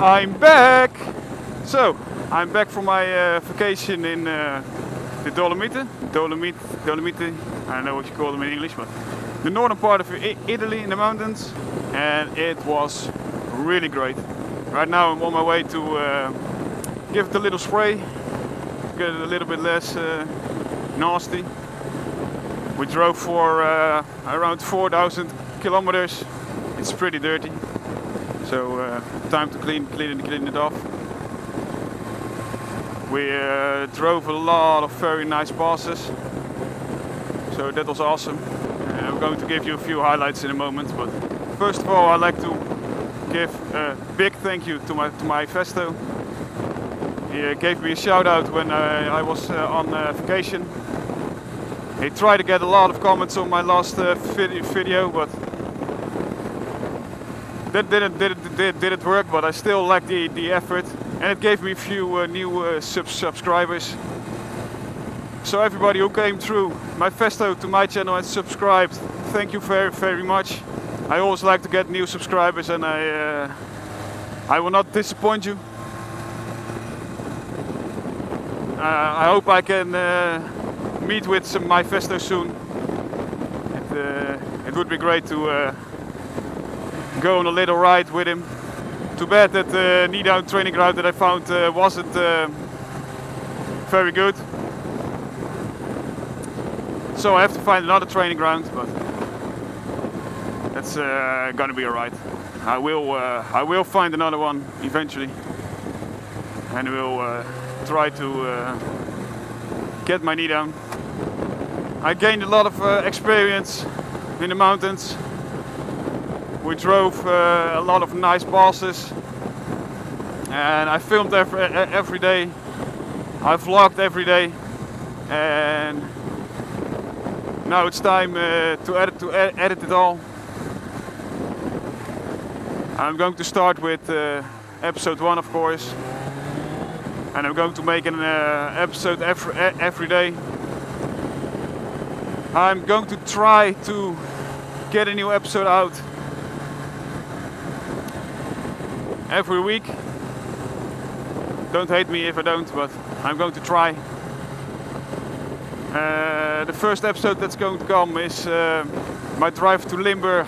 I'm back! So, I'm back from my vacation in the Dolomite, I don't know what you call them in English, but the northern part of Italy in the mountains, and it was really great. Right now I'm on my way to give it a little spray, get it a little bit less nasty. We drove for around 4,000 kilometers. It's pretty dirty, so time to clean it off. We drove a lot of very nice passes, so that was awesome. I'm going to give you a few highlights in a moment, but first of all I'd like to give a big thank you to Meifesto. He gave me a shout out when I was on vacation. He tried to get a lot of comments on my last video, but that didn't work, but I still like the effort, and it gave me a few new subscribers. So everybody who came through Meifesto to my channel and subscribed, thank you very much. I always like to get new subscribers, and I will not disappoint you. I hope I can meet with some Meifesto soon. It would be great to go on a little ride with him. Too bad that the knee-down training ground that I found wasn't very good. So I have to find another training ground, but that's gonna be alright. I will find another one eventually, and we'll try to get my knee down. I gained a lot of experience in the mountains. We drove a lot of nice passes, and I filmed every day. I vlogged every day, and now it's time to edit it all. I'm going to start with episode 1, of course, and I'm going to make an episode every day. I'm going to try to get a new episode out every week. Don't hate me if I don't, but I'm going to try. The first episode that's going to come is my drive to Limburg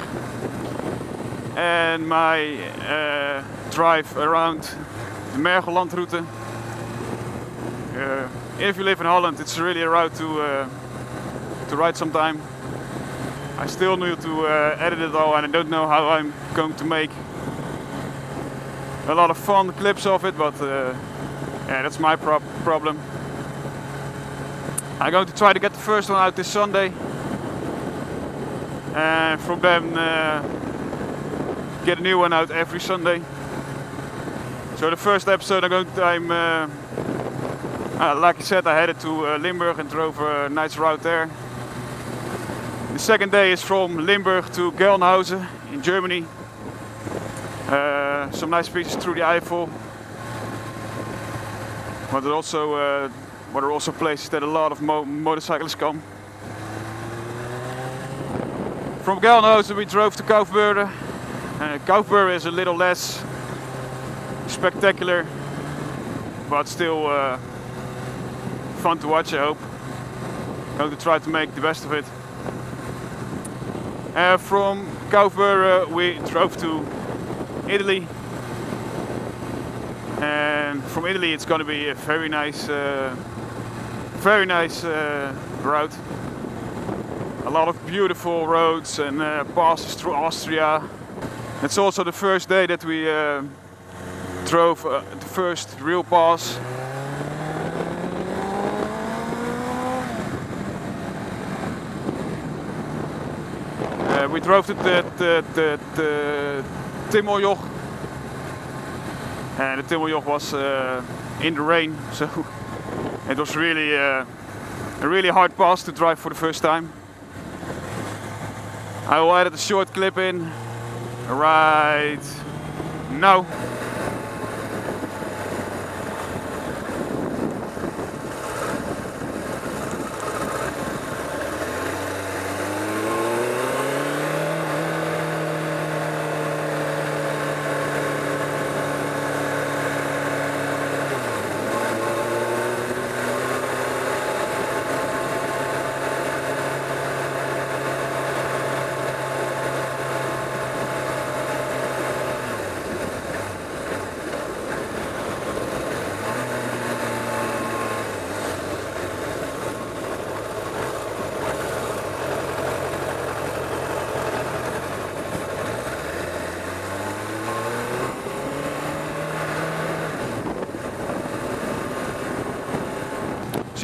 and my drive around the Mergeland route. If you live in Holland, it's really a route to ride sometime. I still need to edit it all, and I don't know how I'm going to make a lot of fun clips of it, but yeah, that's my problem. I'm going to try to get the first one out this Sunday, and from then get a new one out every Sunday. So the first episode like I said, I headed to Limburg and drove a nice route there. The second day is from Limburg to Gelnhausen in Germany. Some nice pieces through the Eifel. But there are also places that a lot of motorcyclists come. From Gelnhausen we drove to Kaufbeuren. Kaufbeuren is a little less spectacular, but still fun to watch, I hope. I'm going to try to make the best of it. From Kaufbeuren we drove to Italy, and from Italy it's going to be a very nice route. A lot of beautiful roads and passes through Austria. It's also the first day that we drove the first real pass. We drove to the Timmeljoch, and the Timmeljoch was in the rain, so it was really a really hard pass to drive for the first time. I will edit a short clip in right now.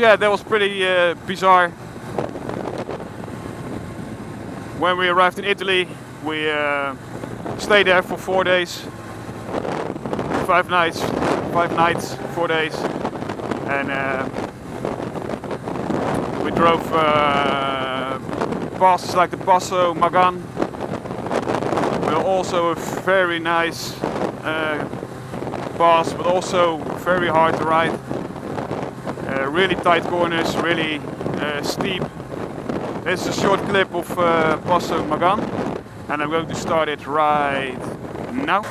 yeah, that was pretty bizarre. When we arrived in Italy, we stayed there for 4 days, 5 nights, 4 days, and we drove passes like the Passo Magan. Also a very nice pass, but also very hard to ride. Really tight corners, really steep. This is a short clip of Passo Magan, and I'm going to start it right now.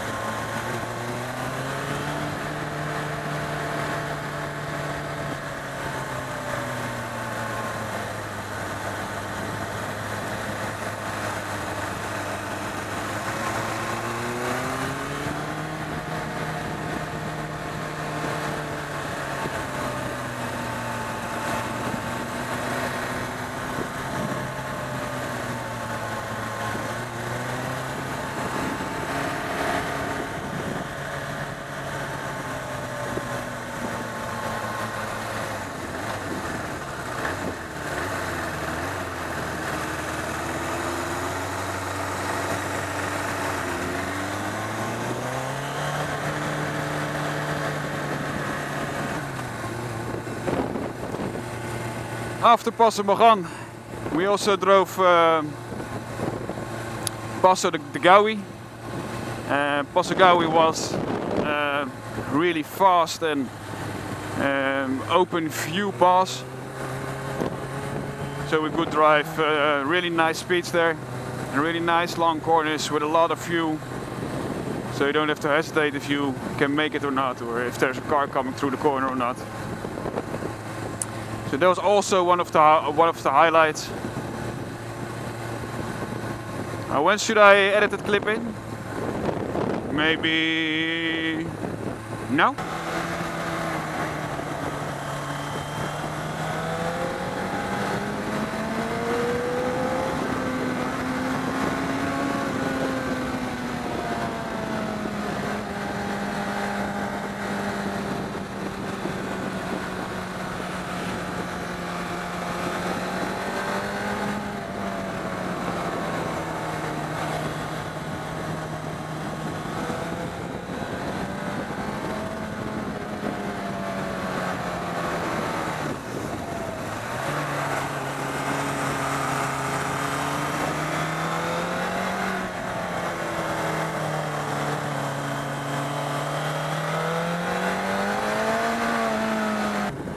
After Passo Magan, we also drove Passo de Gaui. Passo Gaui was really fast and open view pass, so we could drive really nice speeds there and really nice long corners with a lot of view, so you don't have to hesitate if you can make it or not, or if there's a car coming through the corner or not. So that was also one of the highlights. When should I edit that clip in? Maybe now?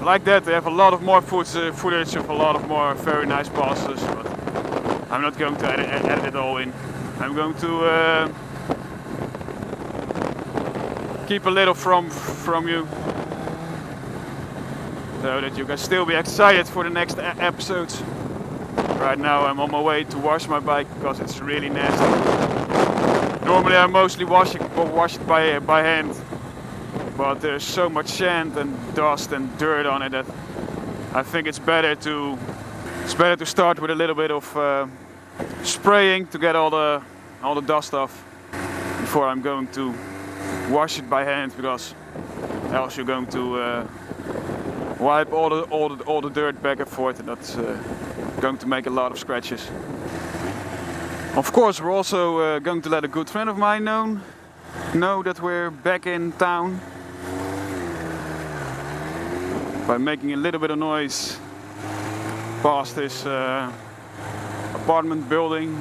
Like that, they have a lot of more footage of a lot of more very nice passes, but I'm not going to edit it all in. I'm going to keep a little from you, so that you can still be excited for the next episodes. Right now I'm on my way to wash my bike because it's really nasty. Normally I mostly wash it by hand. But there's so much sand and dust and dirt on it that I think it's better to start with a little bit of spraying to get all the dust off before I'm going to wash it by hand, because else you're going to wipe all the dirt back and forth, and that's going to make a lot of scratches. Of course, we're also going to let a good friend of mine know that we're back in town by making a little bit of noise past this apartment building.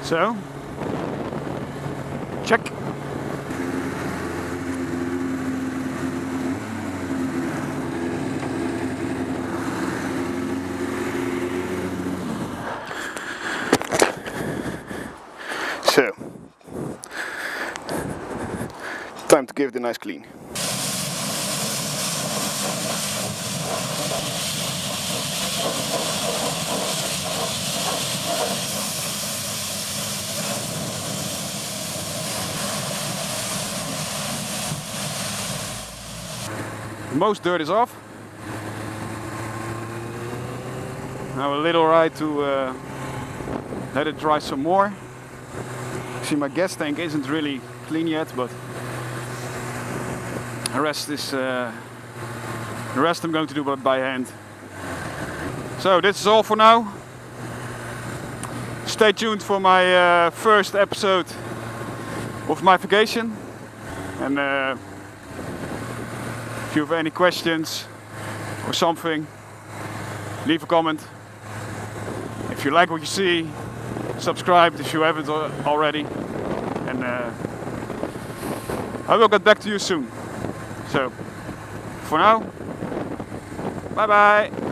So, check. So, time to give it a nice clean. Most dirt is off. Now a little ride to let it dry some more. See, my gas tank isn't really clean yet, but the rest I'm going to do by hand. So this is all for now. Stay tuned for my first episode of my vacation. And if you have any questions or something, leave a comment. If you like what you see, subscribe if you haven't already. And I will get back to you soon. So, for now, bye bye.